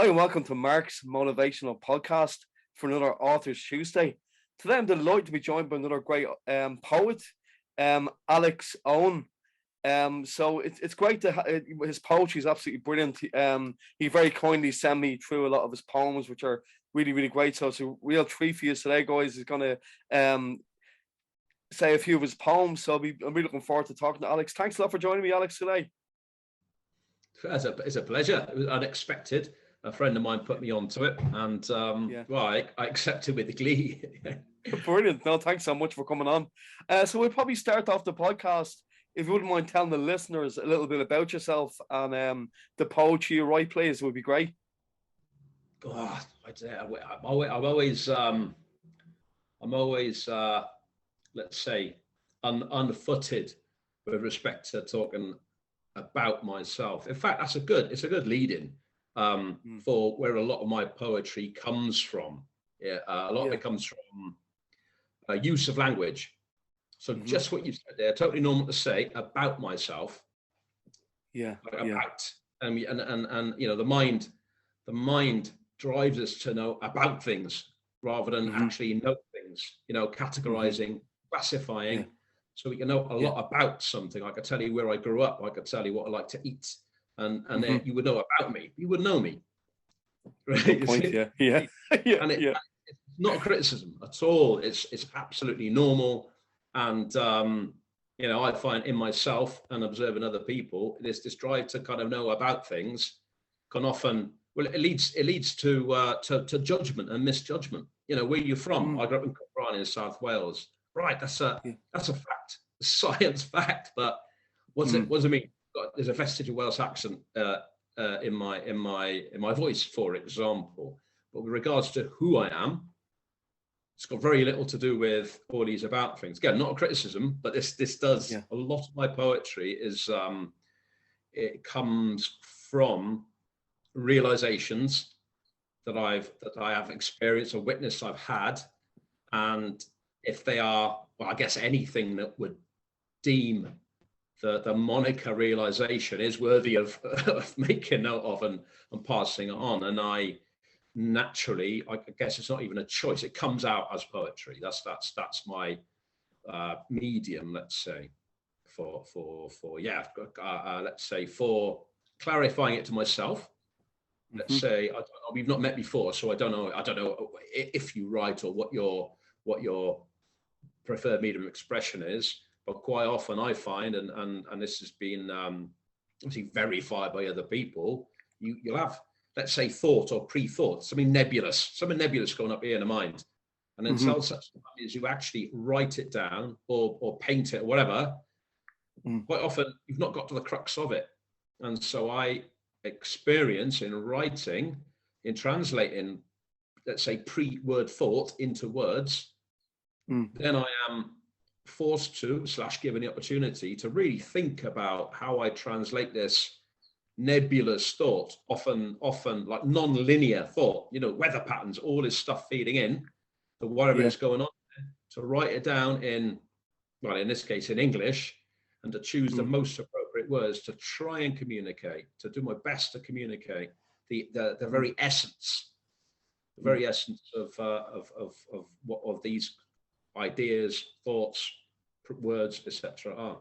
Hi and welcome to Mark's Motivational Podcast for another Authors Tuesday. Today I'm delighted to be joined by another great poet, Alex Owen. So it's great to his poetry is absolutely brilliant. He very kindly sent me through a lot of his poems, which are really, really great. So it's a real treat for you today, guys. He's going to say a few of his poems. So I'm really looking forward to talking to Alex. Thanks a lot for joining me, Alex, today. It's a pleasure. It was unexpected. A friend of mine put me onto it, and well, I accepted with glee. Brilliant. No, thanks so much for coming on. So we'll probably start off the podcast, if you wouldn't mind telling the listeners a little bit about yourself and the poetry you write, please, would be great. Oh, I'm always let's say unfooted with respect to talking about myself. In fact, it's a good lead-in for where a lot of my poetry comes from. A lot of it comes from use of language. So just what you said there, totally normal to say about myself. About and you know, the mind drives us to know about things rather than actually know things. You know, categorizing, classifying. So we can know a lot about something. I could tell you where I grew up. I could tell you what I like to eat, and then you would know about me. You would know me. Right? Good point, And it's not a criticism at all. It's absolutely normal. And you know, I find in myself and observing other people, this drive to kind of know about things can often, well, it leads to judgment and misjudgment. You know, where you're from. I grew up in Cwmbran in South Wales. Right, that's a fact, a science fact. But what does it mean? There's a vestige of Welsh accent in my voice, for example. But with regards to who I am, it's got very little to do with all these about things. Again, not a criticism, but this does a lot of my poetry is it comes from realizations that I have experienced or witnessed, I've had, and if they are, well, I guess anything that would deem the moniker realization is worthy of making note of and passing it on. And I naturally, I guess it's not even a choice, it comes out as poetry. That's my medium, let's say, for let's say for clarifying it to myself. Let's say we've not met before, so I don't know if you write or what your preferred medium of expression is, but quite often I find, and this has been obviously verified by other people, you'll have, let's say, thought or pre-thought, something nebulous going up here in the mind, and then until such time as you actually write it down or paint it or whatever, quite often you've not got to the crux of it. And so I experience in writing, in translating, let's say, pre-word thought into words, then I am forced to / given the opportunity to really think about how I translate this nebulous thought, often like non-linear thought, you know, weather patterns, all this stuff feeding in to whatever is going on, to write it down in, well, in this case in English, and to choose the most appropriate words to try and communicate, to do my best to communicate the very essence, of these ideas, thoughts, words, etc. are.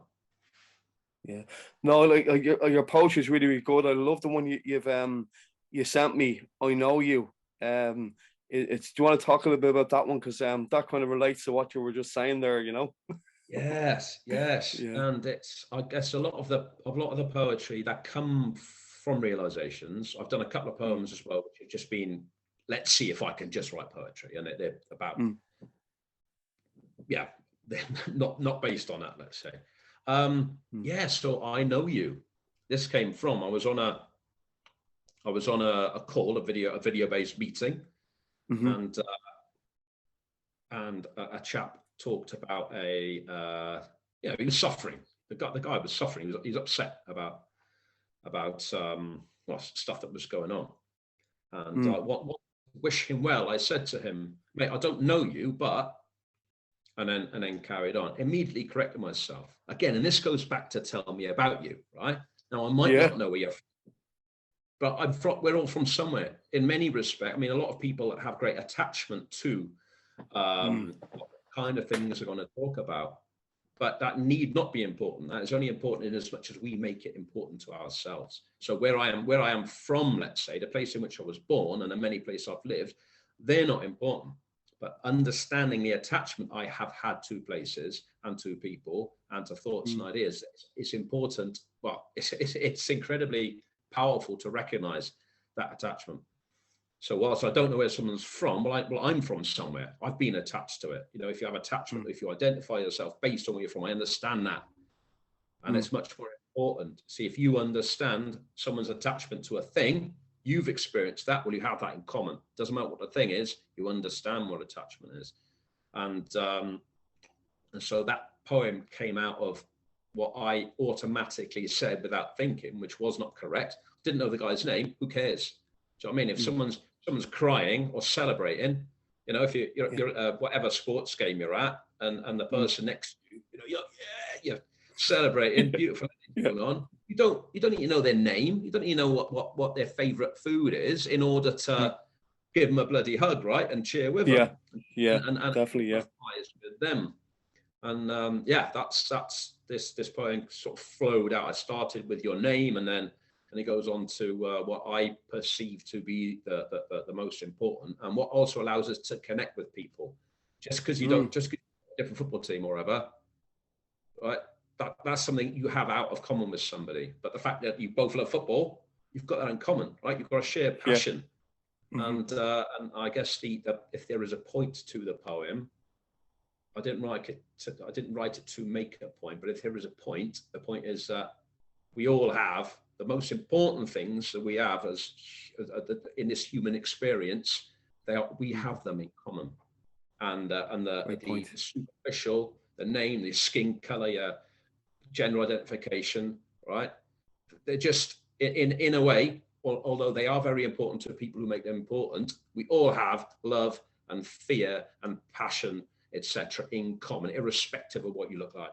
No, like your poetry is really, really good. I love the one you sent me. I know you. Do you want to talk a little bit about that one, because that kind of relates to what you were just saying there, you know? Yes. And it's, I guess, a lot of the poetry that come from realizations. I've done a couple of poems as well, which have just been, let's see if I can just write poetry, and they're about they're not based on that, let's say. So I know you. This came from, I was on a call, a video based meeting, and a chap talked about he was suffering. The guy was suffering. He was upset about stuff that was going on, and wish him well. I said to him, mate, I don't know you, but, and then carried on. Immediately corrected myself again, and this goes back to tell me about you, right? Now I might not know where you're from, but we're all from somewhere in many respects. I mean, a lot of people have great attachment to what kind of things we're going to talk about, but that need not be important. That is only important in as much as we make it important to ourselves. So where I am from, let's say, the place in which I was born and the many places I've lived, they're not important. But understanding the attachment I have had to places and to people and to thoughts and ideas, it's important. Well, it's incredibly powerful to recognize that attachment. So whilst I don't know where someone's from, well, I'm from somewhere. I've been attached to it. You know, if you have attachment, if you identify yourself based on where you're from, I understand that. And it's much more important. See, if you understand someone's attachment to a thing, you've experienced that, well, you have that in common. Doesn't matter what the thing is, you understand what attachment is. And so that poem came out of what I automatically said without thinking, which was not correct. Didn't know the guy's name, who cares? Do you know what I mean? If someone's crying or celebrating, you know, if you're at whatever sports game you're at, and the person next to you, you know, you're celebrating, beautiful going on. You don't need to know their name. You don't need to know what their favorite food is in order to give them a bloody hug, right, and cheer with them. And Definitely, with them. And that's this poem sort of flowed out. I started with your name, and it goes on to what I perceive to be the most important, and what also allows us to connect with people. Just because you don't, just because you're a different football team or whatever, right? That's something you have out of common with somebody. But the fact that you both love football, you've got that in common, right? You've got a shared passion. And I guess if there is a point to the poem, I didn't write it to make a point, but if there is a point, the point is that we all have the most important things that we have as in this human experience. We have them in common, and the superficial, the name, the skin color, your gender identification, right? They're just in a way, although they are very important to people who make them important, we all have love and fear and passion, etc., in common, irrespective of what you look like.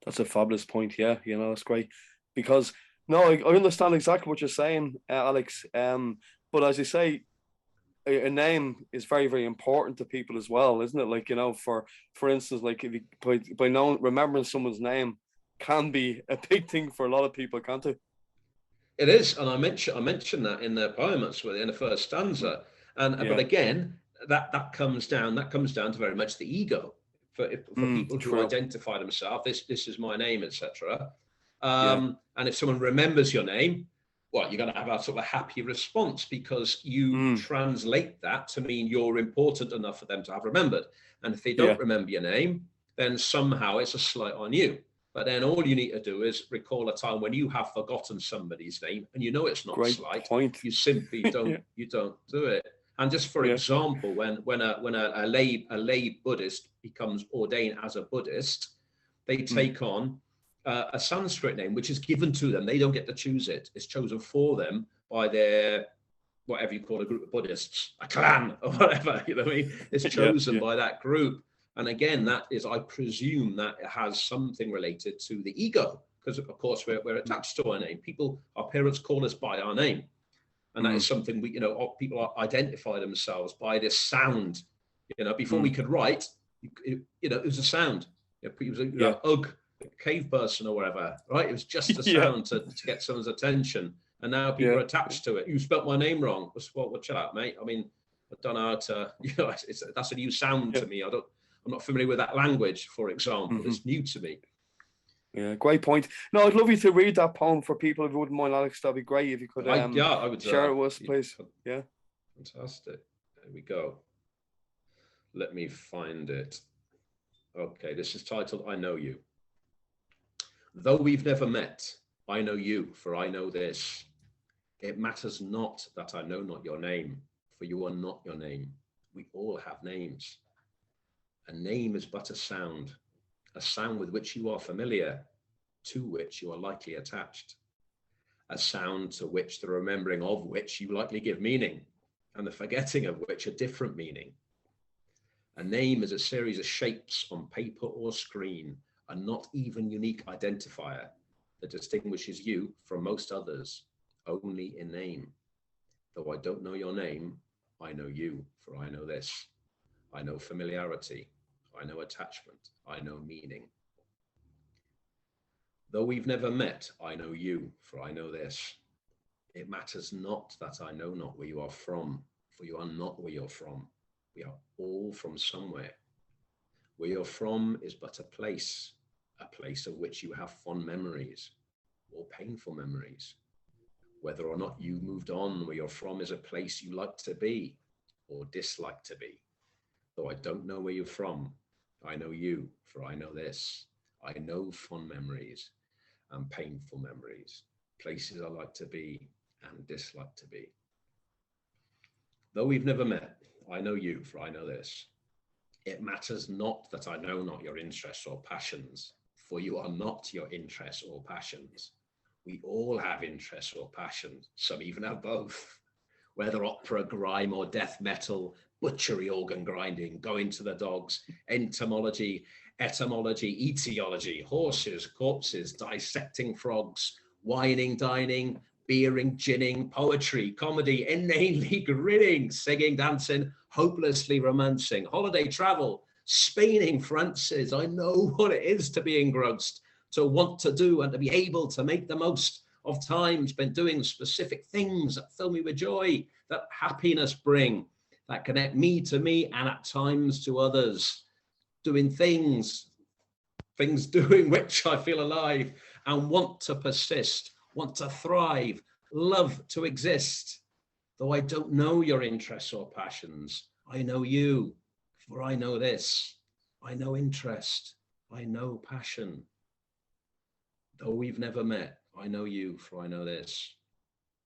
That's a fabulous point. Yeah, you know, that's great, because I understand exactly what you're saying, Alex. But as you say, a name is very, very important to people as well, isn't it? Like, you know, for instance, like if you by remembering someone's name can be a big thing for a lot of people, can't it? It is, and I mentioned that in the poem, that's in the first stanza. But again, that comes down to very much the ego for people who identify themselves. This is my name, etc. And if someone remembers your name, well, you're going to have a sort of a happy response, because you translate that to mean you're important enough for them to have remembered. And if they don't remember your name, then somehow it's a slight on you. But then all you need to do is recall a time when you have forgotten somebody's name, and you know it's not Great slight. Point. You simply don't you don't do it. And just for example, when a lay Buddhist becomes ordained as a Buddhist, they take on a Sanskrit name, which is given to them. They don't get to choose it. It's chosen for them by their, whatever you call a group of Buddhists, a clan or whatever, you know what I mean? It's chosen by that group. And again, that is, I presume that it has something related to the ego, because of course we're attached to our name. Our parents call us by our name. And that is something people identify themselves by this sound. You know, before we could write, it was a sound. It was a ugh, cave person or whatever, right? It was just a sound to get someone's attention. And now people are attached to it. You spelt my name wrong. Well, chill out, mate. I mean, I don't know how to, that's a new sound to me. I'm not familiar with that language, for example. It's new to me. Yeah, great point. No, I'd love you to read that poem for people, if you wouldn't mind, Alex. That'd be great if you could. I would share it with us, please. Yeah. Fantastic. There we go. Let me find it. Okay, this is titled "I Know You." Though we've never met, I know you, for I know this. It matters not that I know not your name, for you are not your name. We all have names. A name is but a sound with which you are familiar, to which you are likely attached. A sound to which the remembering of which you likely give meaning, and the forgetting of which a different meaning. A name is a series of shapes on paper or screen, a not even unique identifier that distinguishes you from most others. only in name. Though I don't know your name, I know you, for I know this. I know familiarity. I know attachment. I know meaning. Though we've never met, I know you, for I know this. It matters not that I know not where you are from, for you are not where you're from. We are all from somewhere. Where you're from is but a place of which you have fond memories or painful memories. Whether or not you moved on where you're from is a place you like to be or dislike to be. Though I don't know where you're from, I know you, for I know this. I know fond memories and painful memories, places I like to be and dislike to be. Though we've never met, I know you, for I know this. It matters not that I know not your interests or passions, for you are not your interests or passions. We all have interests or passions, some even have both. Whether opera, grime, or death metal, butchery, organ grinding, going to the dogs, entomology, etymology, etiology, horses, corpses, dissecting frogs, whining, dining, beering, ginning, poetry, comedy, inanely grinning, singing, dancing, hopelessly romancing, holiday travel, spaining Frances. I know what it is to be engrossed, to want to do and to be able to make the most of time spent doing specific things that fill me with joy, that happiness bring, that connect me to me and at times to others, doing things doing which I feel alive and want to persist, want to thrive, love to exist. Though I don't know your interests or passions, I know you, for I know this. I know interest, I know passion. Though we've never met, I know you, for I know this.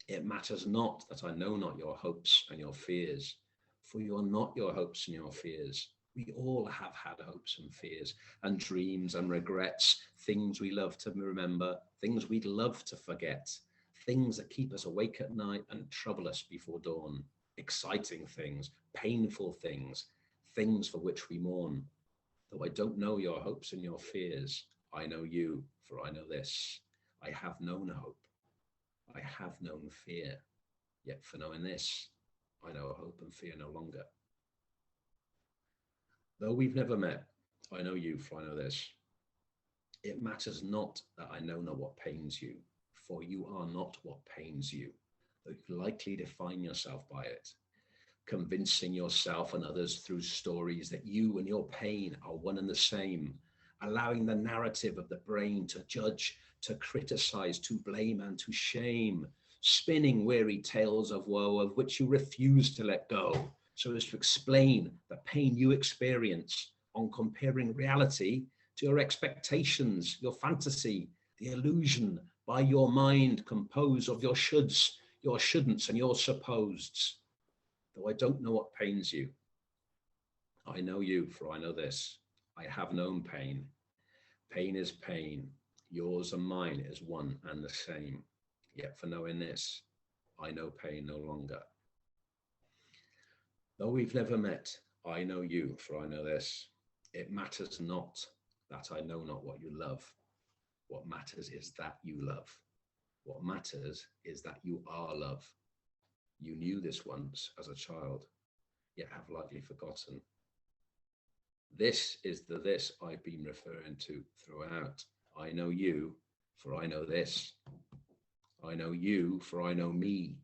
It matters not that I know not your hopes and your fears, for you are not your hopes and your fears. We all have had hopes and fears and dreams and regrets, things we love to remember, things we'd love to forget, things that keep us awake at night and trouble us before dawn, exciting things, painful things, things for which we mourn. Though I don't know your hopes and your fears, I know you, for I know this. I have known hope. I have known fear. Yet for knowing this, I know hope and fear no longer. Though we've never met, I know you, for I know this. It matters not that I know not what pains you, for you are not what pains you, though you likely define yourself by it, convincing yourself and others through stories that you and your pain are one and the same, allowing the narrative of the brain to judge, to criticize, to blame, and to shame, spinning weary tales of woe of which you refuse to let go, so as to explain the pain you experience on comparing reality to your expectations, your fantasy, the illusion by your mind composed of your shoulds, your shouldn'ts, and your supposeds. Though I don't know what pains you, I know you, for I know this. I have known pain. Pain is pain. Yours and mine is one and the same. Yet for knowing this, I know pain no longer. Though we've never met, I know you, for I know this. It matters not that I know not what you love. What matters is that you love. What matters is that you are love. You knew this once as a child, yet have likely forgotten. This is the this I've been referring to throughout. I know you, for I know this. I know you, for I know me.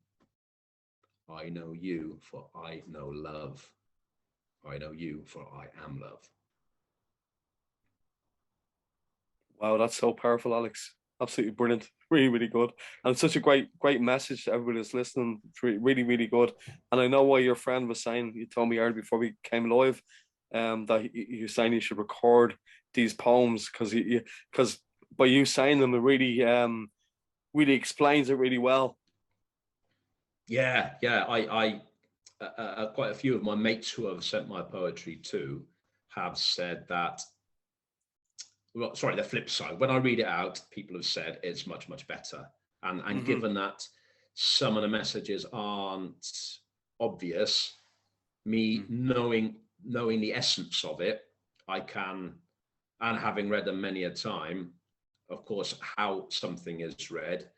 I know you, for I know love. I know you, for I am love. Wow, that's so powerful, Alex. Absolutely brilliant. Really, really good. And it's such a great message to everybody that's listening. It's really, really good. And I know why your friend was saying, you told me earlier before we came live, that you're saying you should record these poems because by you saying them, it really explains it really well. Yeah. I quite a few of my mates who have sent my poetry to have said that. Well, sorry, the flip side. When I read it out, people have said it's much, much better. And given that some of the messages aren't obvious, me knowing the essence of it, I can, and having read them many a time, of course, how something is read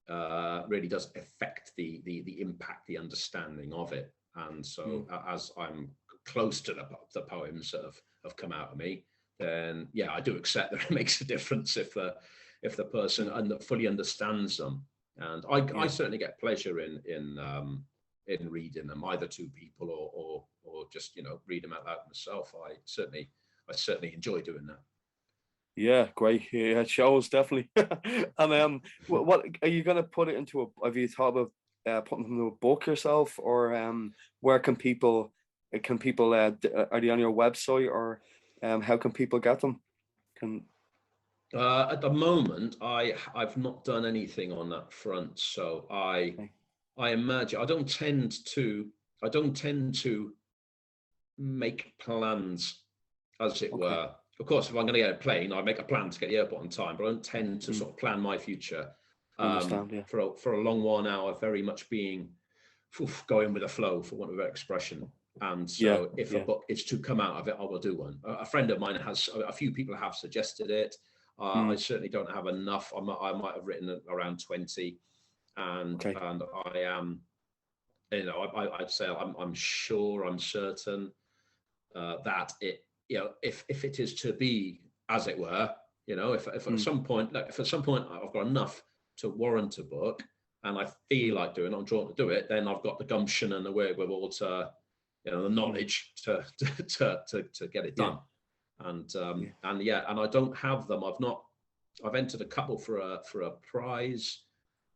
really does affect the impact, the understanding of it. And so as I'm close to the poems that have come out of me, then yeah, I do accept that it makes a difference if the person fully understands them. And I certainly get pleasure in reading them, either to people or just, you know, read them out loud myself. I certainly enjoy doing that. Yeah, great. Yeah, it shows definitely. And what are you gonna put it into a? Have you thought about putting them into a book yourself, or where can people are they on your website, or how can people get them? Can At the moment, I've not done anything on that front, so okay. I imagine I don't tend to make plans, as it Okay. were. Of course, if I'm going to get a plane, I make a plan to get the airport on time, but I don't tend to sort of plan my future. Understand, yeah. For a long while now, I've very much been going with the flow, for want of an expression. And so if a book is to come out of it, I will do one. A friend of mine has, a few people have suggested it. I certainly don't have enough. I might have written around 20, and I am, you know, I'd say I'm sure, I'm certain that it, you know, if it is to be, as it were, you know, if at some point, if at some point I've got enough to warrant a book, and I feel like doing it, I'm drawn to do it, then I've got the gumption and the wherewithal to, you know, the knowledge to get it done. And I don't have them. I've entered a couple for a prize.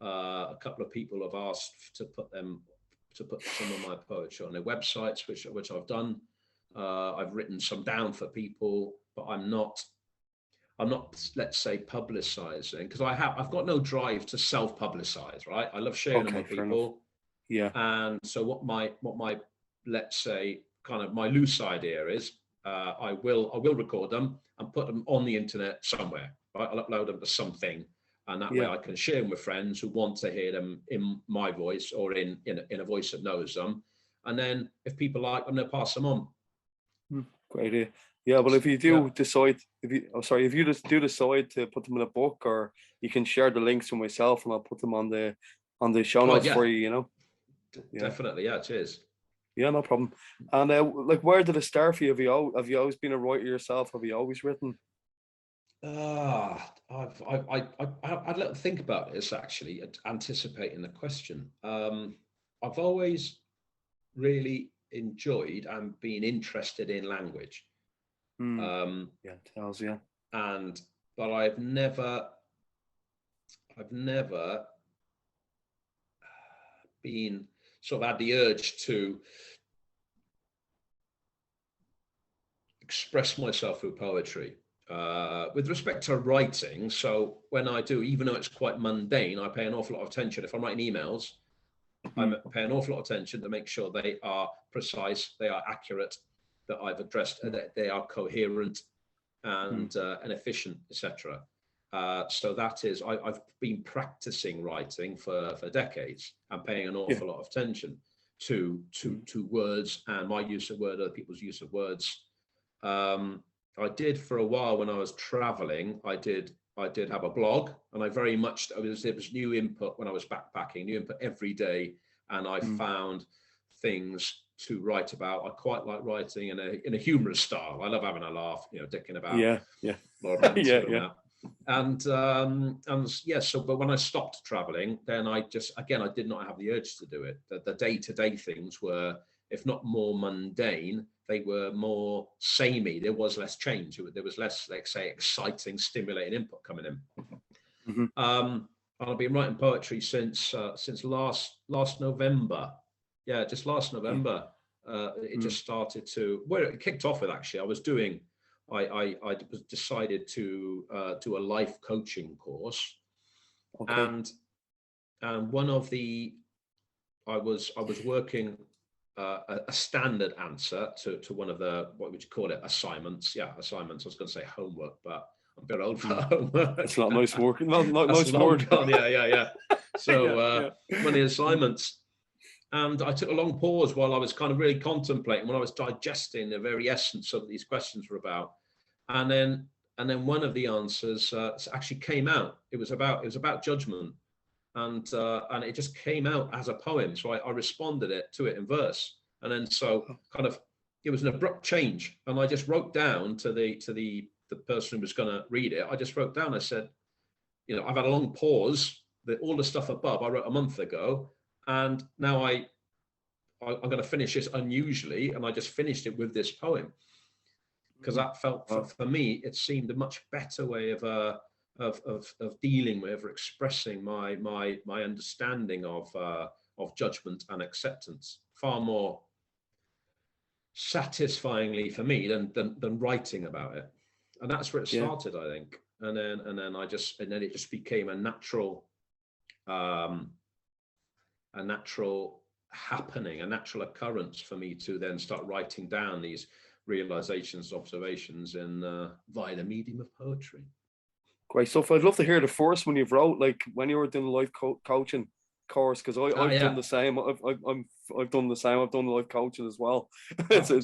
A couple of people have asked to put some of my poetry on their websites, which I've done. I've written some down for people, but I'm not, let's say, publicizing, because I've got no drive to self-publicize, right? I love sharing them with people. Yeah. And so what my let's say kind of my loose idea is, I will record them and put them on the internet somewhere, right? I'll upload them to something, and that way I can share them with friends who want to hear them in my voice, or in a voice that knows them. And then if people like them, they'll pass them on. Great idea. Yeah, well, if you do decide, if you just do decide to put them in a book, or you can share the links with myself, and I'll put them on the show notes for you. You know. Definitely, yeah. Cheers. Yeah, no problem. And like, where did it start for you? Have you always been a writer yourself? Have you always written? I'd like to think about this, actually, anticipating the question. I've always really enjoyed and been interested in language. Tells you. But I've never been sort of had the urge to express myself through poetry. With respect to writing, so when I do, even though it's quite mundane, I pay an awful lot of attention. If I'm writing emails, I pay an awful lot of attention to make sure they are precise, they are accurate, that I've addressed, that they are coherent and efficient, etc. So that is, I've been practicing writing for decades, and paying an awful lot of attention to words and my use of words, other people's use of words. I did for a while when I was traveling. I did have a blog, and I very much, it was new input when I was backpacking, new input every day, and I found things to write about. I quite like writing in a humorous style. I love having a laugh, you know, dicking about. But when I stopped traveling, then I did not have the urge to do it. The day-to-day things were, if not more mundane, they were more samey. There was less change. There was less, let's say, exciting, stimulating input coming in. I've been writing poetry since last November. Yeah, just last November. It just started to. Well, it kicked off with, actually, I decided to do a life coaching course, and one of the, I was working a standard answer to one of the, what would you call it, assignments? Yeah, assignments. I was going to say homework, but I'm a bit old for homework. It's not nice work. Not nice word. Yeah. So many Mm. assignments. And I took a long pause while I was kind of really contemplating, when I was digesting the very essence of these questions were about. And then one of the answers actually came out. It was about judgment. and it just came out as a poem. So I responded to it in verse, and then so kind of it was an abrupt change, and I just wrote down to the person who was going to read it. I just wrote down. I said, I've had a long pause. All the stuff above I wrote a month ago, and now I'm going to finish this unusually, and I just finished it with this poem because that felt for me, it seemed a much better way of dealing with or expressing my understanding of judgment and acceptance far more satisfyingly for me than writing about it. And that's where it started, I think. And then it just became a natural happening, a natural occurrence for me to then start writing down these realizations, observations via the medium of poetry. Great stuff. I'd love to hear the first one you've wrote, like when you were doing the life coaching course, because I've done the same. I've done the same. I've done life coaching as well. So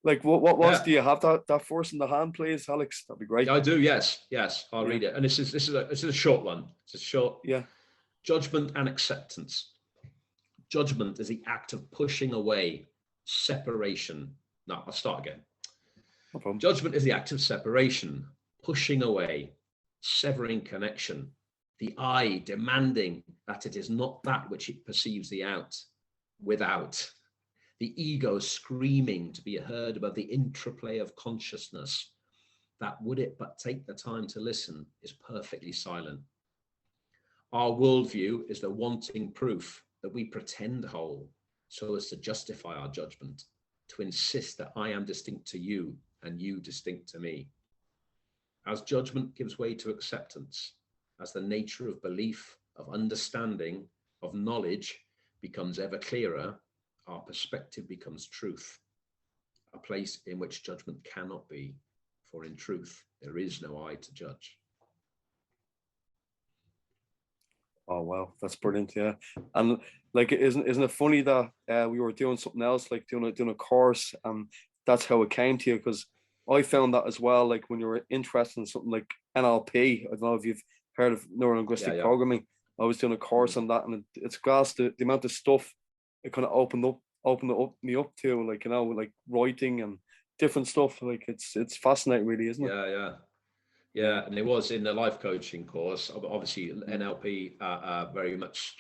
like what was do you have that first in the hand, please, Alex? That'd be great. I do. Yes. I'll read it. And this is a short one. It's a short. Yeah. Judgment and acceptance. Judgment is the act of pushing away separation. No, I'll start again. No problem. Judgment is the act of separation, pushing away, severing connection. The I demanding that it is not that which it perceives without. The ego screaming to be heard above the interplay of consciousness that, would it but take the time to listen, is perfectly silent. Our worldview is the wanting proof that we pretend whole so as to justify our judgment, to insist that I am distinct to you and you distinct to me. As judgment gives way to acceptance, as the nature of belief, of understanding, of knowledge becomes ever clearer, our perspective becomes truth, a place in which judgment cannot be, for in truth, there is no I to judge. Oh wow, that's brilliant. Yeah, and like, isn't it funny that we were doing something else, like doing a course, and that's how it came to you? Because I found that as well. Like when you were interested in something like NLP, I don't know if you've heard of neuro-linguistic programming. I was doing a course on that, and it's gas the amount of stuff it kind of opened me up to, like, like writing and different stuff. Like it's fascinating, really, isn't it? Yeah, and it was in the life coaching course. Obviously, NLP very much,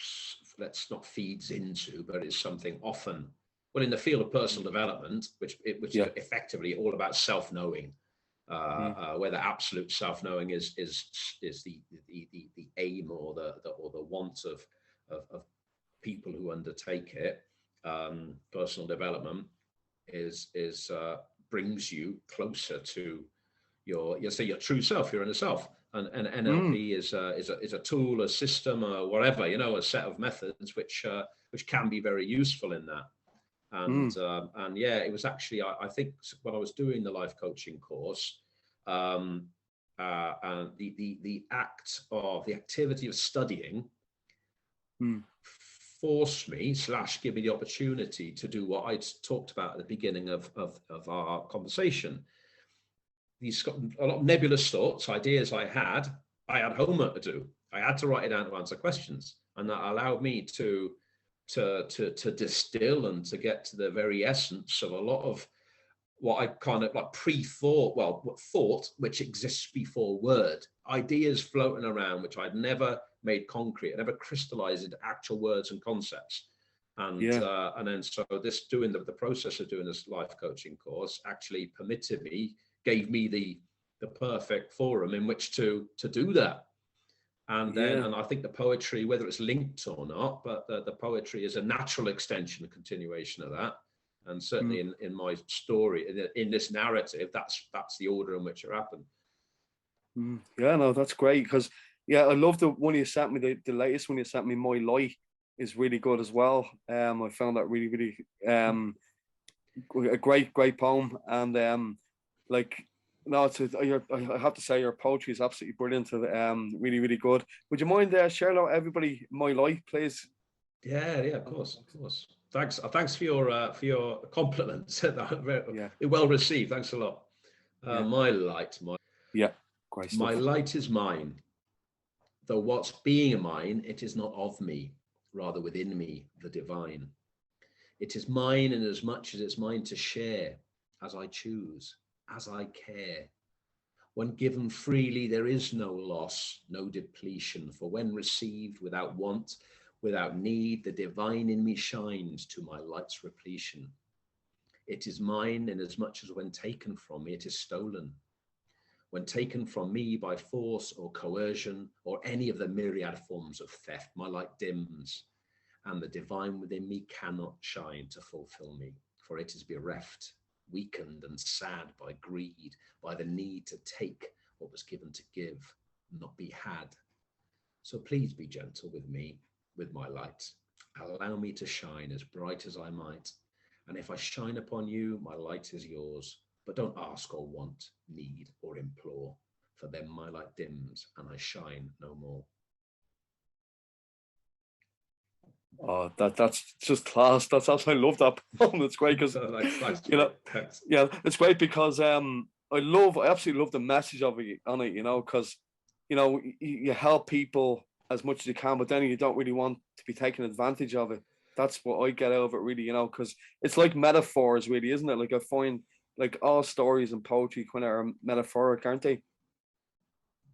let's not feeds into, but it's something often, well, in the field of personal development, which is effectively all about self-knowing, where the absolute self-knowing is the aim or the want of people who undertake it. Personal development brings you closer to your true self, your inner self, and NLP is a tool, a system, or whatever, a set of methods which can be very useful in that. And it was actually, I think when I was doing the life coaching course, and the activity of studying forced me / give me the opportunity to do what I talked about at the beginning of our conversation. These a lot of nebulous thoughts, ideas I had homework to do. I had to write it down to answer questions, and that allowed me to distill and to get to the very essence of a lot of what I kind of like thought, which exists before word, ideas floating around, which I'd never made concrete, I never crystallized into actual words and concepts. And then so the process of doing this life coaching course actually gave me the perfect forum in which to do that. And I think the poetry, whether it's linked or not, but the poetry is a natural extension, a continuation of that. And certainly in my story, in this narrative, that's the order in which it happened. Yeah, no, that's great, because I love the one you sent me, the latest one you sent me, My Light, is really good as well. I found that really, really a great poem, and like, no, I have to say your poetry is absolutely brilliant, really, really good. Would you mind sharing out everybody My Light, please? Yeah, of course. Thanks for your compliments. Well received. Thanks a lot. My light, great stuff. My light is mine. Though what's being mine, it is not of me, rather within me, the divine. It is mine in as much as it's mine to share, as I choose, as I care. When given freely, there is no loss, no depletion, for when received without want, without need, the divine in me shines to my light's repletion. It is mine in as much as when taken from me, it is stolen. When taken from me by force or coercion, or any of the myriad forms of theft, my light dims, and the divine within me cannot shine to fulfill me, for it is bereft, weakened and sad by greed, by the need to take what was given to give, not be had. So please be gentle with me, with my light. Allow me to shine as bright as I might. And if I shine upon you, my light is yours. But don't ask or want, need or implore, for then my light dims and I shine no more. Oh, that's just class. That's I love that poem. It's great because you know, yeah, it's great because I absolutely love the message of it on it. You know, because you know you help people as much as you can, but then you don't really want to be taken advantage of it. That's what I get out of it, really. You know, because it's like metaphors, really, isn't it? Like I find like all stories and poetry kind of are metaphoric, aren't they?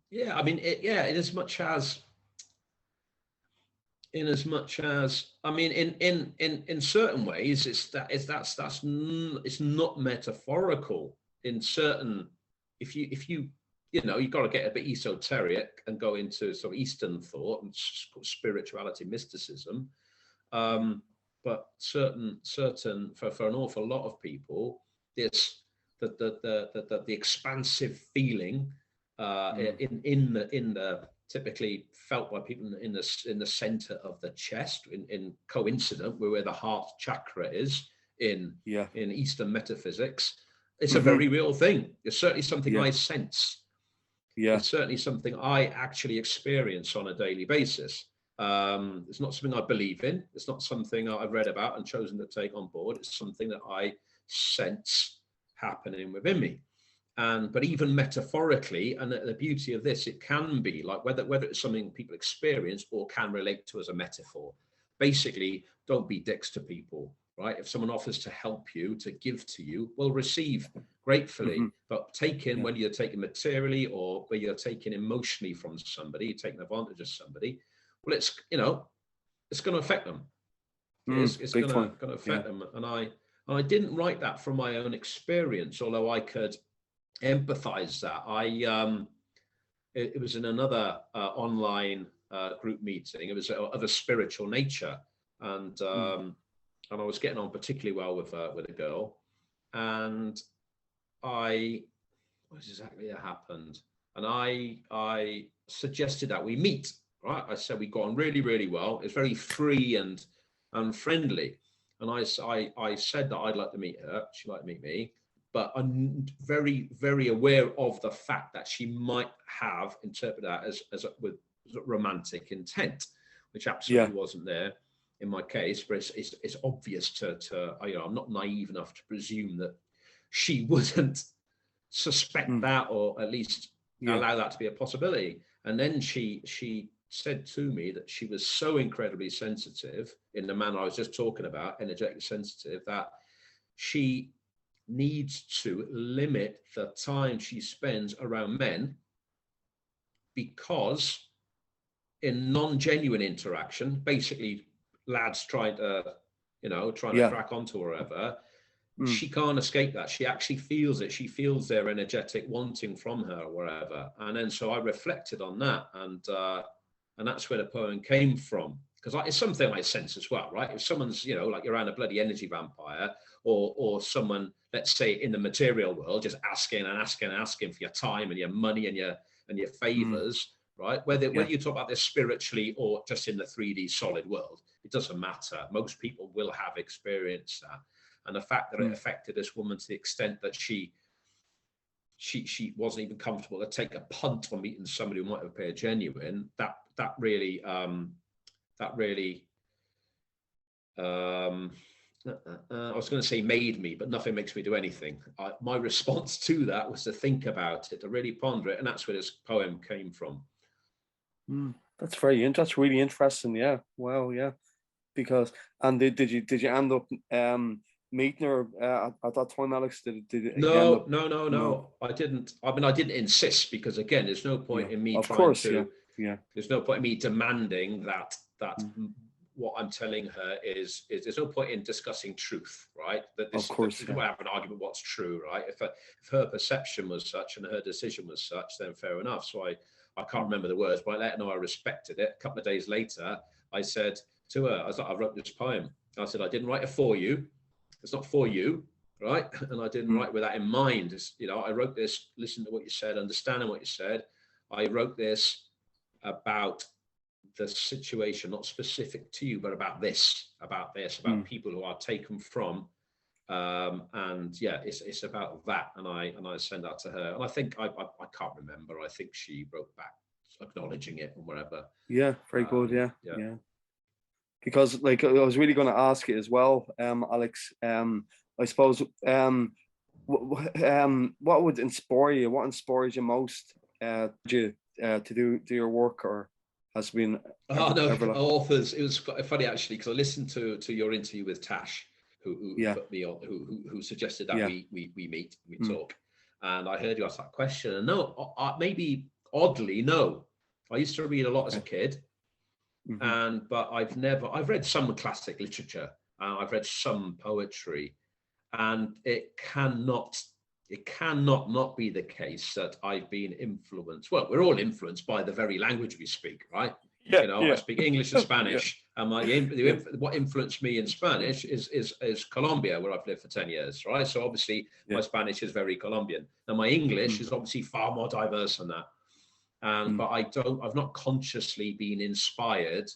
Yeah, I mean, in as much as I mean, in certain ways, it's not metaphorical. In certain, if you you've got to get a bit esoteric and go into sort of Eastern thought and spirituality, mysticism. But certain for an awful lot of people, this the expansive feeling in the typically felt by people in the center of the chest, in coincident with where the heart chakra is in Eastern metaphysics. It's a very real thing. It's certainly something I sense. It's certainly something I actually experience on a daily basis. It's not something I believe in. It's not something I've read about and chosen to take on board. It's something that I sense happening within me. But even metaphorically, and the beauty of this, it can be like whether it's something people experience or can relate to as a metaphor. Basically, don't be dicks to people, right? If someone offers to help you, to give to you, well, receive gratefully, but take in whether you're taking materially or whether you're taking emotionally from somebody, taking advantage of somebody. Well, it's going to affect them. It's going to affect them. And I didn't write that from my own experience, although I could empathize that. It was in another online group meeting. It was of a spiritual nature, and I was getting on particularly well with a girl, and what exactly happened? And I suggested that we meet. Right, I said we got on really, really well. It's very free and friendly, and I said that I'd like to meet her. She'd like to meet me. But I'm very, very aware of the fact that she might have interpreted that as with romantic intent, which absolutely wasn't there in my case. But it's obvious to I'm not naive enough to presume that she wouldn't suspect that, or at least allow that to be a possibility. And then she said to me that she was so incredibly sensitive in the manner I was just talking about, energetically sensitive, that she needs to limit the time she spends around men, because in non-genuine interaction, basically lads trying to crack onto her or whatever, she can't escape that. She actually feels it. She feels their energetic wanting from her or whatever. And then so I reflected on that, and that's where the poem came from. Because it's something I sense as well, right? If someone's, like you're around a bloody energy vampire, or someone, let's say in the material world, just asking for your time and your money and your favors, right? Whether you talk about this spiritually or just in the 3D solid world, it doesn't matter. Most people will have experienced that. And the fact that it affected this woman to the extent that she wasn't even comfortable to take a punt on meeting somebody who might appear genuine, that really I was going to say made me, but nothing makes me do anything. My response to that was to think about it, to really ponder it, and that's where this poem came from. That's really interesting. Yeah. Wow. Yeah. Because and did you end up meeting her at that time, Alex? Did you end No, up? no, no, No. no. I didn't. I mean, I didn't insist because again, there's no Yeah. point in me Of trying course. Yeah. to. Yeah. There's no point in me demanding that what I'm telling her is there's no point in discussing truth, right? That Of this course. we Yeah. have an argument what's true, right? If her perception was such and her decision was such, then fair enough. So I can't remember the words, but I let her know I respected it. A couple of days later, I said to her, I was like, I wrote this poem. I said, I didn't write it for you. It's not for you, right? And I didn't write with that in mind. I wrote this, listen to what you said, understanding what you said. I wrote this about the situation, not specific to you, but about about people who are taken from. And yeah, it's about that. And I send that to her. And I think I can't remember. I think she wrote back acknowledging it or whatever. Yeah. Very good. Yeah. Yeah. Yeah. Because like I was really going to ask you as well, Alex. I suppose what would inspire you? What inspires you most? To do your work, or has been authors. It was funny actually because I listened to your interview with Tash, who put me on, who suggested that we meet, we talk, and I heard you ask that question. And no, maybe oddly, no. I used to read a lot as a kid. But I've read some classic literature, I've read some poetry, and it cannot not be the case that I've been influenced. Well, we're all influenced by the very language we speak, right? Yeah, I speak English and Spanish, and what influenced me in Spanish is Colombia, where I've lived for 10 years, right? So obviously my Spanish is very Colombian, and my English is obviously far more diverse than that. But I've not consciously been inspired.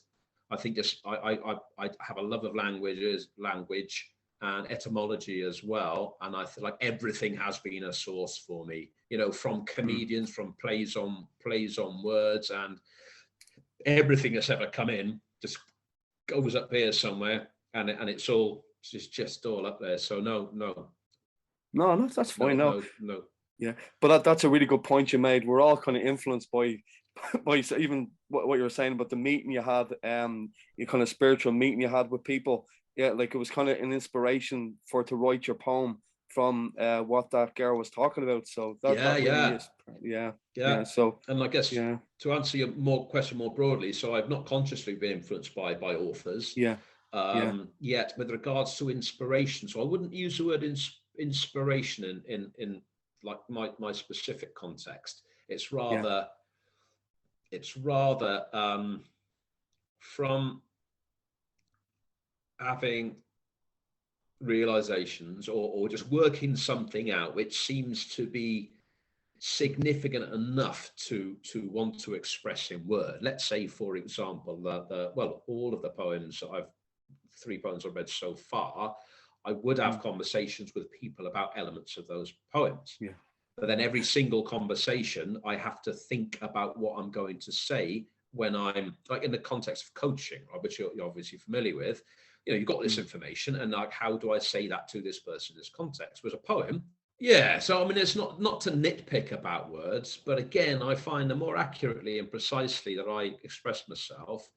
I think I have a love of language and etymology as well. And I feel like everything has been a source for me, from comedians, from plays on words, and everything that's ever come in just goes up here somewhere, and it's just all up there. So no, that's fine. No. Yeah, but that's a really good point you made. We're all kind of influenced by even what you were saying about the meeting you had, your kind of spiritual meeting you had with people. Yeah, like it was kind of an inspiration to write your poem from what that girl was talking about. So that really is, yeah. So, and I guess to answer your question more broadly, so I've not consciously been influenced by authors. Yet with regards to inspiration, so I wouldn't use the word inspiration in like my specific context. It's rather from having realizations or just working something out which seems to be significant enough to want to express in word. Let's say, for example, all of the poems that 3 poems I've read so far, I would have conversations with people about elements of those poems. But then every single conversation, I have to think about what I'm going to say when I'm like in the context of coaching, which you're obviously familiar with. You've got this information, and like, how do I say that to this person in this context? Was a poem. Yeah. So, I mean, it's not to nitpick about words, but again, I find the more accurately and precisely that I express myself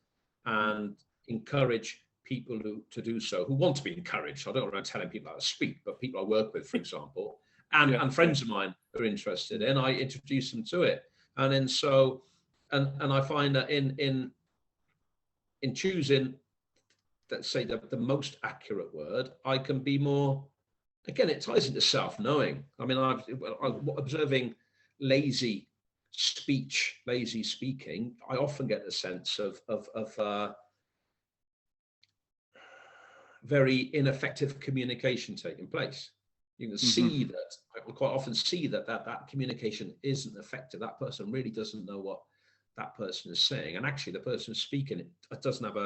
and encourage people to do so, who want to be encouraged. I don't want to telling people how to speak, but people I work with, for example, and friends of mine are interested in, I introduce them to it. And then so, and I find that in choosing, let's say, the most accurate word, I can be more, again, it ties into self-knowing. I mean, I'm observing lazy speaking, I often get the sense of very ineffective communication taking place. You can see that, I will quite often see that communication isn't effective. That person really doesn't know what that person is saying. And actually the person speaking it doesn't have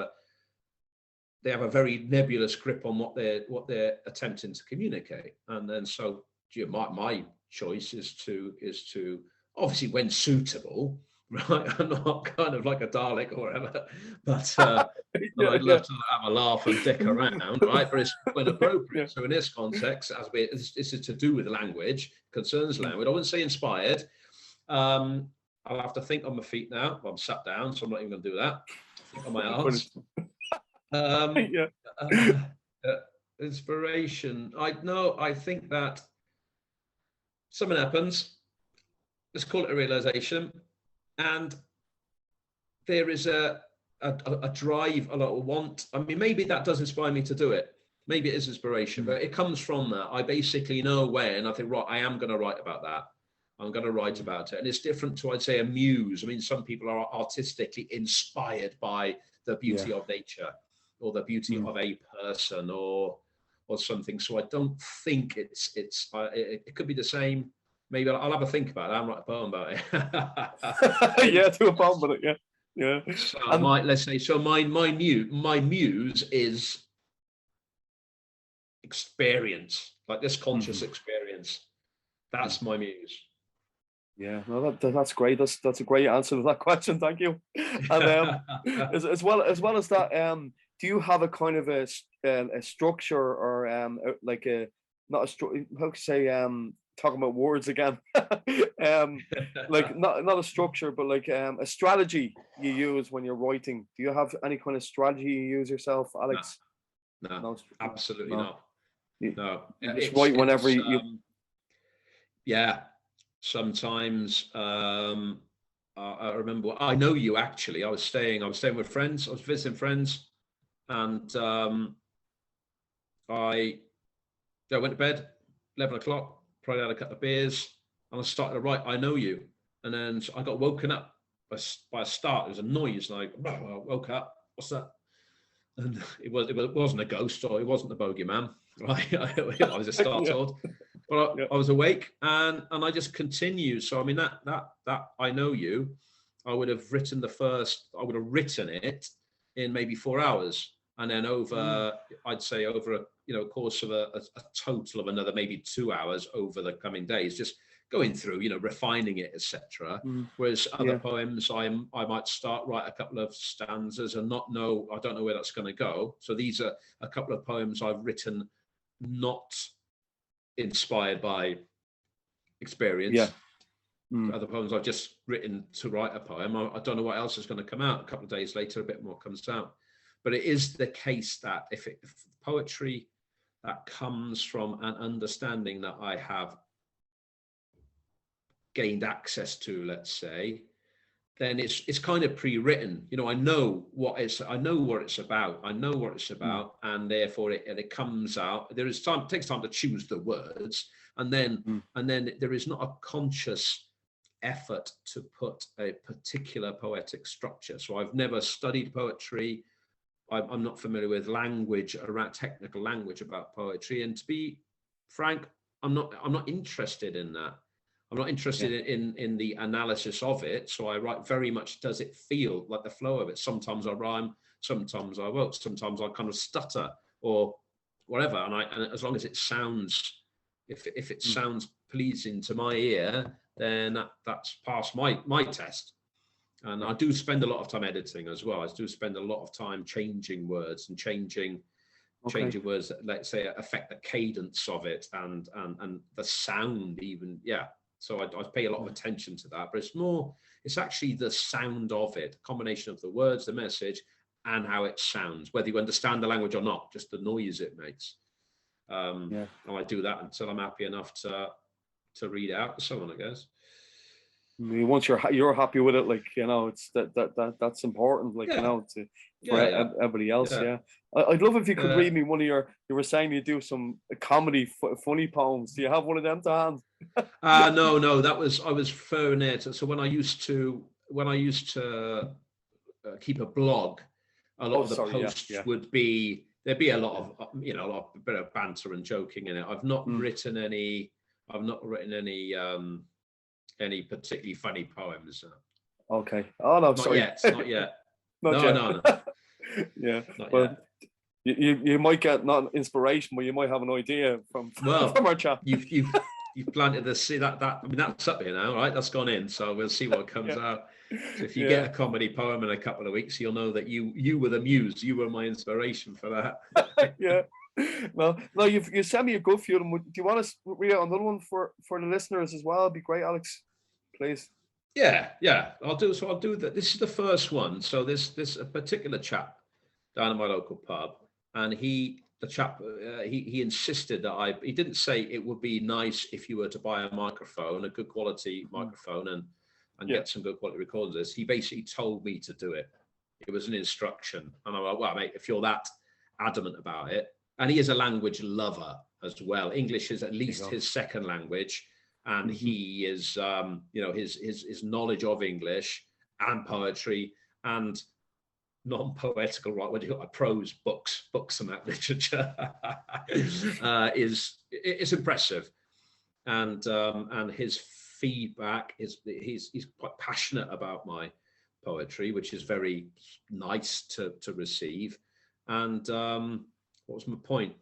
they have a very nebulous grip on what they're attempting to communicate. And then so my choice is to obviously, when suitable, right? I'm not kind of like a Dalek or whatever, but I'd love to have a laugh and dick around, right? But it's when appropriate. So in this context, this is to do with language, concerns language. I wouldn't say inspired. I'll have to think on my feet now. Well, I'm sat down, so I'm not even going to do that. Think on my arms. Yeah. Inspiration. I think that something happens. Let's call it a realization, and there is a drive, a lot of want. I mean, maybe that does inspire me to do it. Maybe it is inspiration, but it comes from that. I basically know when I think, right, I am going to write about that. I'm going to write about it. And it's different to, I'd say, a muse. I mean, some people are artistically inspired by the beauty of nature or the beauty of a person or something. So I don't think it could be the same. Maybe I'll have a think about it. I'll write a poem about it. Yeah, do a poem about it. Yeah. So let's say, so my muse is experience, like this conscious experience. That's my muse. Yeah, no, that's great. That's a great answer to that question. Thank you. And as well as that, do you have a kind of a structure or like a not a structure? How to say talking about words again? Like not a structure, but like a strategy you use when you're writing. Do you have any kind of strategy you use yourself, Alex? No, absolutely not. No, you just write whenever you. Yeah. Sometimes I remember, I know you actually. I was staying with friends. I was visiting friends, and I went to bed 11 o'clock. Probably had a couple of beers, and I started to write. I know you, and then I got woken up by a start. There was a noise, like I woke up. What's that? And it wasn't a ghost or it wasn't the bogeyman. Right? I was just startled. But I was awake and I just continued. So I mean that I know you. I would have written it in maybe 4 hours, and then I'd say over a course of a total of another maybe 2 hours over the coming days, just going through, refining it, etc. Whereas other poems, I might write a couple of stanzas and I don't know where that's going to go. So these are a couple of poems I've written not inspired by experience. Other poems I've just written to write a poem. I don't know what else is going to come out. A couple of days later, a bit more comes out. But it is the case that if poetry that comes from an understanding that I have gained access to, let's say, then it's kind of pre-written. I know what it's about, and therefore it comes out. It takes time to choose the words, and then there is not a conscious effort to put a particular poetic structure. So I've never studied poetry. I'm not familiar with language, around technical language about poetry, and to be frank, I'm not interested in that. I'm not interested in the analysis of it. So I write very much, does it feel like the flow of it? Sometimes I rhyme, sometimes I won't, sometimes I kind of stutter or whatever. And as long as it sounds, if it sounds pleasing to my ear, then that's passed my test. And I do spend a lot of time editing as well. I do spend a lot of time changing words and changing words that, let's say, affect the cadence of it and the sound even. Yeah. So I pay a lot of attention to that, but it's actually the sound of it, combination of the words, the message, and how it sounds, whether you understand the language or not, just the noise it makes. And I do that until I'm happy enough to read out to someone, I guess. I mean, once you're happy with it, like, it's that's important, like, for everybody else. I'd love if you could read me one of you were saying you do some comedy funny poems. Do you have one of them to hand? No, I was referring there to, so when I used to keep a blog, a lot of the posts would be, there'd be a lot of a bit of banter and joking in it. I've not written any particularly funny poems. Okay. Oh no, not yet. No. Yeah. Well, you might get not inspiration, but you might have an idea from our chat. You've planted the seed. I mean, that's up here now, right? That's gone in, so we'll see what comes out. So if you get a comedy poem in a couple of weeks, you'll know that you were the muse. You were my inspiration for that. Yeah. No, you sent me a good few of them. Do you want to read out another one for the listeners as well? It'd be great, Alex. Please. Yeah. I'll do that. This is the first one. So this a particular chap down at my local pub, and he insisted that he didn't say it would be nice if you were to buy a microphone, a good quality microphone, and get some good quality recordings of this. He basically told me to do it. It was an instruction, and I'm like, well, mate, if you're that adamant about it, and he is a language lover as well. English is at least his second language. And he is, his knowledge of English and poetry and non-poetical, right? What do you call it? Prose books and that literature is impressive. And his feedback is he's quite passionate about my poetry, which is very nice to receive. And what was my point?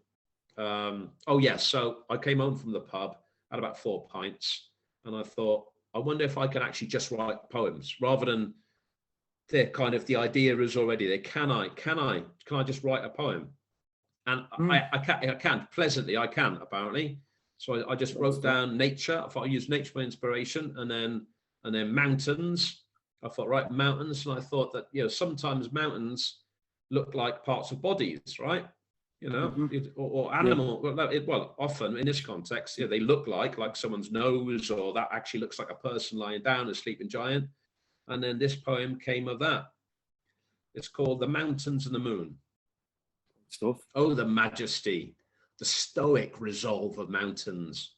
So I came home from the pub, had about 4 pints, and I thought, I wonder if I can actually just write poems rather than the idea is already there. Can I just write a poem? And I can pleasantly, I can apparently. So I just wrote down nature. I thought I used nature for inspiration, and then mountains. I thought, right, mountains, and I thought that sometimes mountains look like parts of bodies, right? Or animal. Well, often in this context, they look like someone's nose, or that actually looks like a person lying down, a sleeping giant. And then this poem came of that. It's called "The Mountains and the Moon." Oh, the majesty, the stoic resolve of mountains.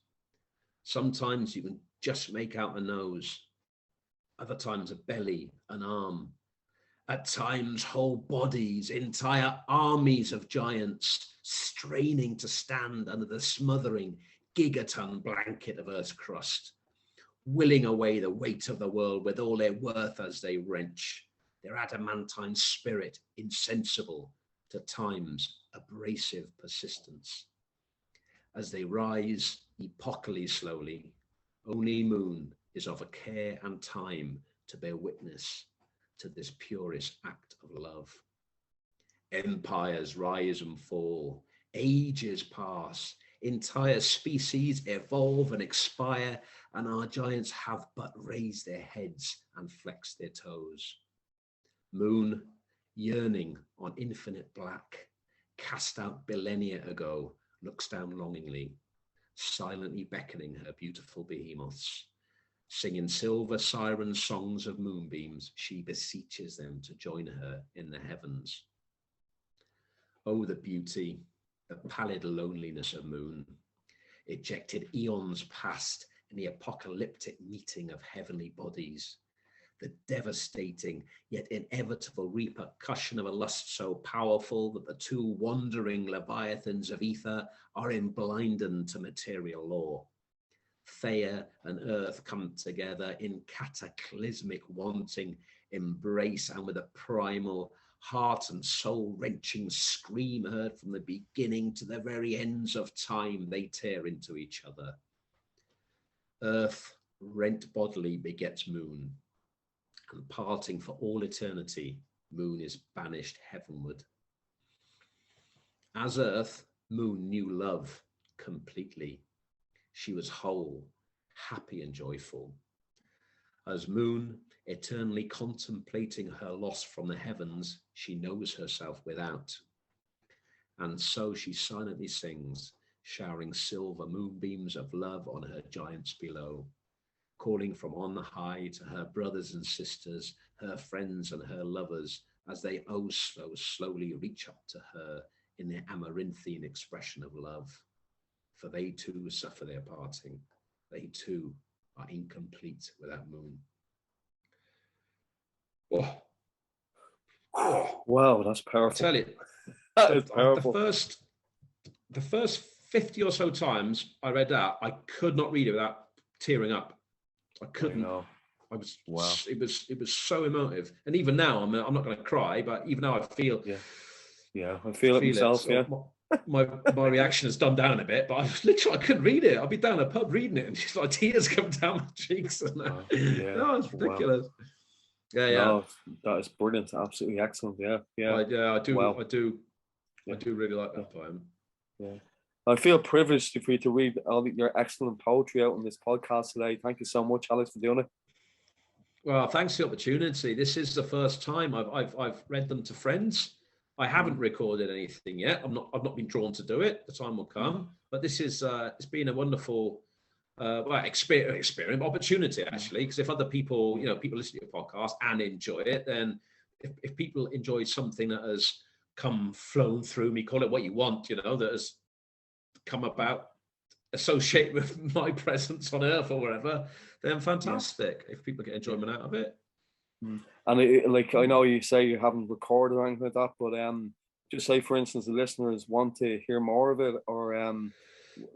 Sometimes you can just make out a nose. Other times a belly, an arm. At times, whole bodies, entire armies of giants, straining to stand under the smothering gigaton blanket of Earth's crust, willing away the weight of the world with all their worth as they wrench, their adamantine spirit insensible to time's abrasive persistence. As they rise epochally slowly, only moon is of a care and time to bear witness to this purest act of love. Empires rise and fall, ages pass, entire species evolve and expire, and our giants have but raised their heads and flexed their toes. Moon, yearning on infinite black, cast out millennia ago, looks down longingly, silently beckoning her beautiful behemoths. Singing silver siren songs of moonbeams, she beseeches them to join her in the heavens. Oh, the beauty, the pallid loneliness of moon, ejected eons past in the apocalyptic meeting of heavenly bodies, the devastating yet inevitable repercussion of a lust so powerful that the two wandering leviathans of ether are emblinded to material law. Theia and earth come together in cataclysmic wanting embrace, and with a primal heart and soul wrenching scream heard from the beginning to the very ends of time, they tear into each other. Earth, rent bodily, begets moon, and parting for all eternity, moon is banished heavenward. As earth, moon knew love completely. She was whole, happy and joyful. As moon, eternally contemplating her loss from the heavens, she knows herself without. And so she silently sings, showering silver moonbeams of love on her giants below, calling from on high to her brothers and sisters, her friends and her lovers, as they slowly reach up to her in their amaranthine expression of love. For they too suffer their parting. They too are incomplete without moon. Oh. Wow, that's powerful. I tell you, the first 50 or so times I read that, I could not read it without tearing up. I couldn't. I was. Wow. It was so emotive, and even now, I'm not going to cry, but even now I feel. Yeah, I feel it myself. So my reaction has dumbed down a bit, but I couldn't read it. I'd be down a pub reading it, and just like tears come down my cheeks. And it's ridiculous. Wow. Yeah. No, that is brilliant. Absolutely excellent. Yeah. I do really like that poem. Yeah. I feel privileged for you to read all your excellent poetry out on this podcast today. Thank you so much, Alex, for doing it. Well, thanks for the opportunity. This is the first time I've read them to friends. I haven't recorded anything yet. I've not been drawn to do it. The time will come. But this is it's been a wonderful experience opportunity, actually, because if other people, people listen to your podcast and enjoy it, then if people enjoy something that has flown through me, call it what you want, that has come about associate with my presence on earth or wherever, then fantastic. If people get enjoyment out of it. And like, I know you say you haven't recorded or anything like that, but just say, for instance, the listeners want to hear more of it, or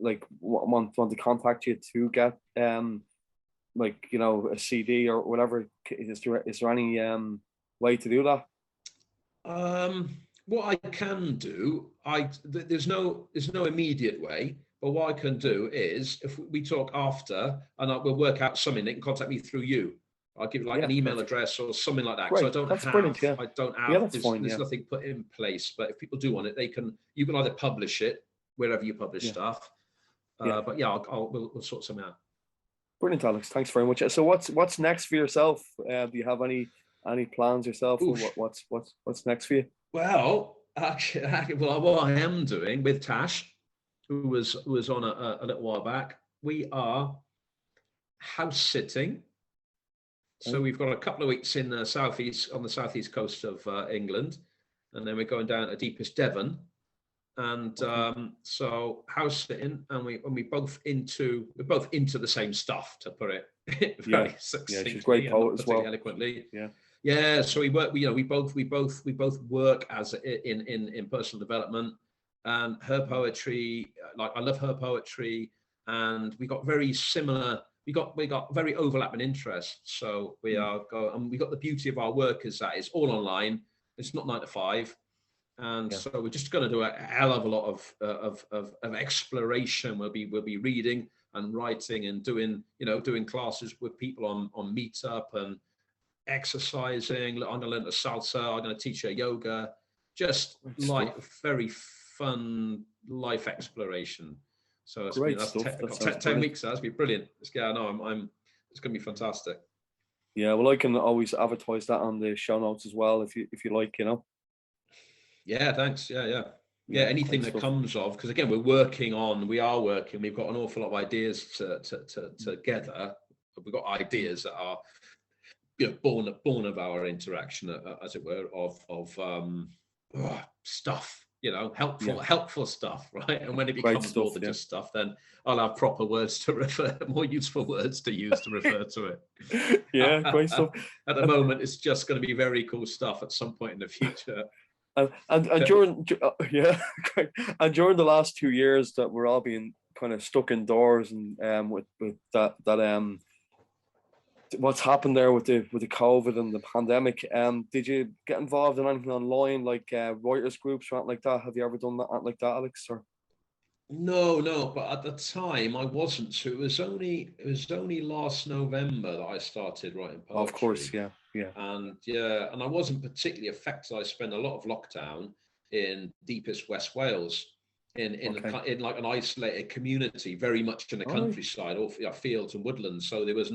like want to contact you to get like, a CD or whatever. Is there any way to do that? What I can do, there's no immediate way, but what I can do is, if we talk after, and we'll work out something, they can contact me through you. I'll give you an email address or something like that. Great. So I don't have, there's nothing put in place, but if people do want it, you can either publish it wherever you publish stuff. But we'll sort something out. Brilliant, Alex. Thanks very much. So what's next for yourself? Do you have any plans yourself? Or what's next for you? Well, actually, what I am doing with Tash, who was on a little while back, we are house sitting. So we've got a couple of weeks in the southeast coast of England, and then we're going down to deepest Devon, and so house sitting, and we're both into the same stuff, to put it very succinctly. She's a great poet as well. Eloquently. Yeah. So we work. We both work as in personal development, and her poetry. Like, I love her poetry, and we got very similar. We got very overlapping interests. So we and we got the beauty of our work is that it's all online. It's not 9 to 5, and so we're just going to do a hell of a lot of exploration. We'll be reading and writing and doing classes with people on Meetup and exercising. I'm going to learn the salsa. I'm going to teach her yoga. Just like very fun life exploration. So it's great been, stuff. 10 weeks. That's been brilliant. It's going to be fantastic. Yeah, well, I can always advertise that on the show notes as well, if you like, Yeah, thanks. Yeah. Anything that comes of, because again, we are working. We've got an awful lot of ideas together. We've got ideas that are born of our interaction, as it were, of stuff. Helpful stuff, right? And when it becomes more than just stuff, then I'll have proper words to refer, more useful words to use to refer to it. Yeah, great stuff. At the moment, it's just going to be very cool stuff at some point in the future. And during and during the last 2 years that we're all being kind of stuck indoors, and with that what's happened there with the COVID and the pandemic, did you get involved in anything online, like writers groups or anything like that? Have you ever done that like that, Alex? Or no, but at the time I wasn't. So it was only last November that I started writing poetry. Of course, yeah. And I wasn't particularly affected. I spent a lot of lockdown in deepest West Wales, in like an isolated community, very much in the countryside, or fields and woodlands. So there was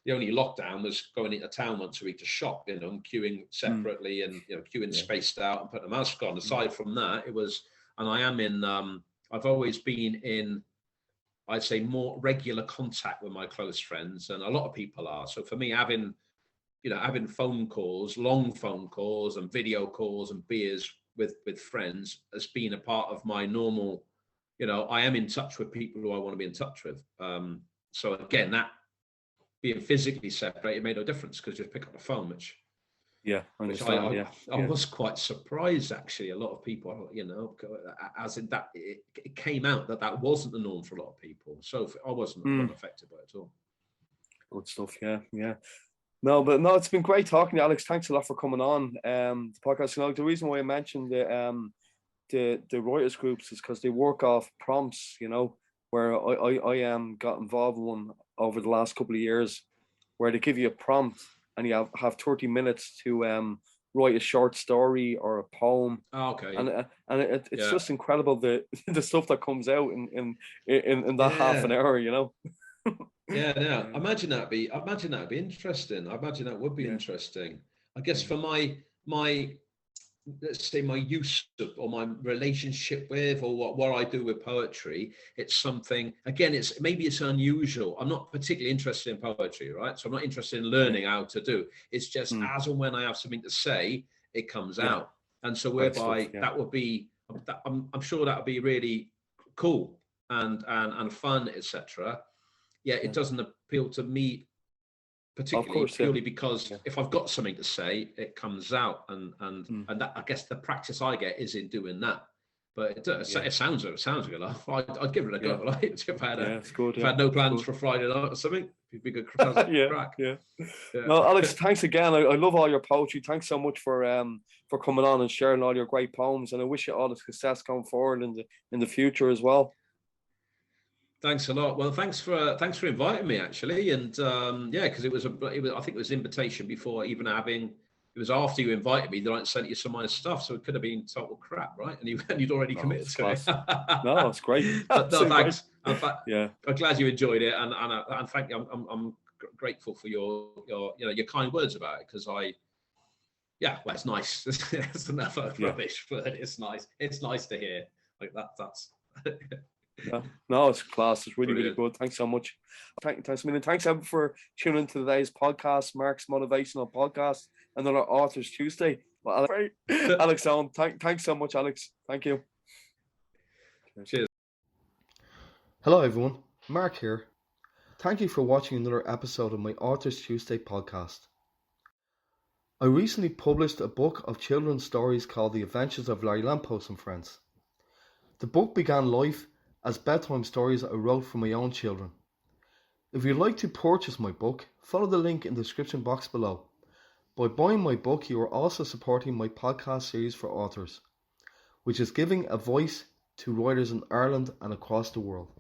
the only lockdown was going into town once a week to shop, and queuing separately, and queuing spaced out and putting a mask on. Aside from that, it was, and I am in. I've always been in, I'd say, more regular contact with my close friends, and a lot of people are. So for me, having phone calls, long phone calls, and video calls and beers with friends has been a part of my normal. I am in touch with people who I want to be in touch with. So again, that being physically separated made no difference, because just pick up the phone, which I was quite surprised, actually. A lot of people, as in that it came out that wasn't the norm for a lot of people. So I wasn't affected by it at all. Good stuff. Yeah. No, it's been great talking to you, Alex. Thanks a lot for coming on the podcast. The reason why I mentioned the writers groups is because they work off prompts, where I got involved in one over the last couple of years, where they give you a prompt and you have 30 minutes to write a short story or a poem. Okay. And it's just incredible the stuff that comes out in that half an hour, Yeah. Imagine that'd be interesting. I imagine that would be interesting. I guess for my let's say my use of, or my relationship with, or what I do with poetry, it's something, again, maybe it's unusual. I'm not particularly interested in poetry, right? So I'm not interested in learning how to do. It's just as and when I have something to say, it comes out. And so whereby that would be, I'm sure that would be really cool and fun, etc. It doesn't appeal to me particularly, purely because if I've got something to say, it comes out, and that, I guess the practice I get is in doing that. But it sounds good. I'd give it a go. Right? If I had no plans for Friday night or something, it'd be good crack. No, Alex, thanks again. I love all your poetry. Thanks so much for coming on and sharing all your great poems, and I wish you all the success going forward in the future as well. Thanks a lot. Well, thanks for inviting me, actually, and because it was I think it was an invitation before even having. It was after you invited me that I sent you some of my stuff, so it could have been total crap, right? And you'd already committed to it. No, it's great. But no, thanks. I'm glad you enjoyed it, and thank you. I'm grateful for your kind words about it, because well, it's nice. It's another rubbish, but it's nice. It's nice to hear like that. That's. No, it's class. It's really good. Thanks so much. Thanks a million. Thanks everyone for tuning into today's podcast, Mark's Motivational Podcast, another Authors Tuesday. Well, Alex Owen, thanks so much, Alex. Thank you. Cheers. Hello everyone, Mark here. Thank you for watching another episode of my Authors Tuesday podcast. I recently published a book of children's stories called The Adventures of Larry Lamppost and Friends. The book began life as bedtime stories I wrote for my own children. If you'd like to purchase my book, follow the link in the description box below. By buying my book, you are also supporting my podcast series for authors, which is giving a voice to writers in Ireland and across the world.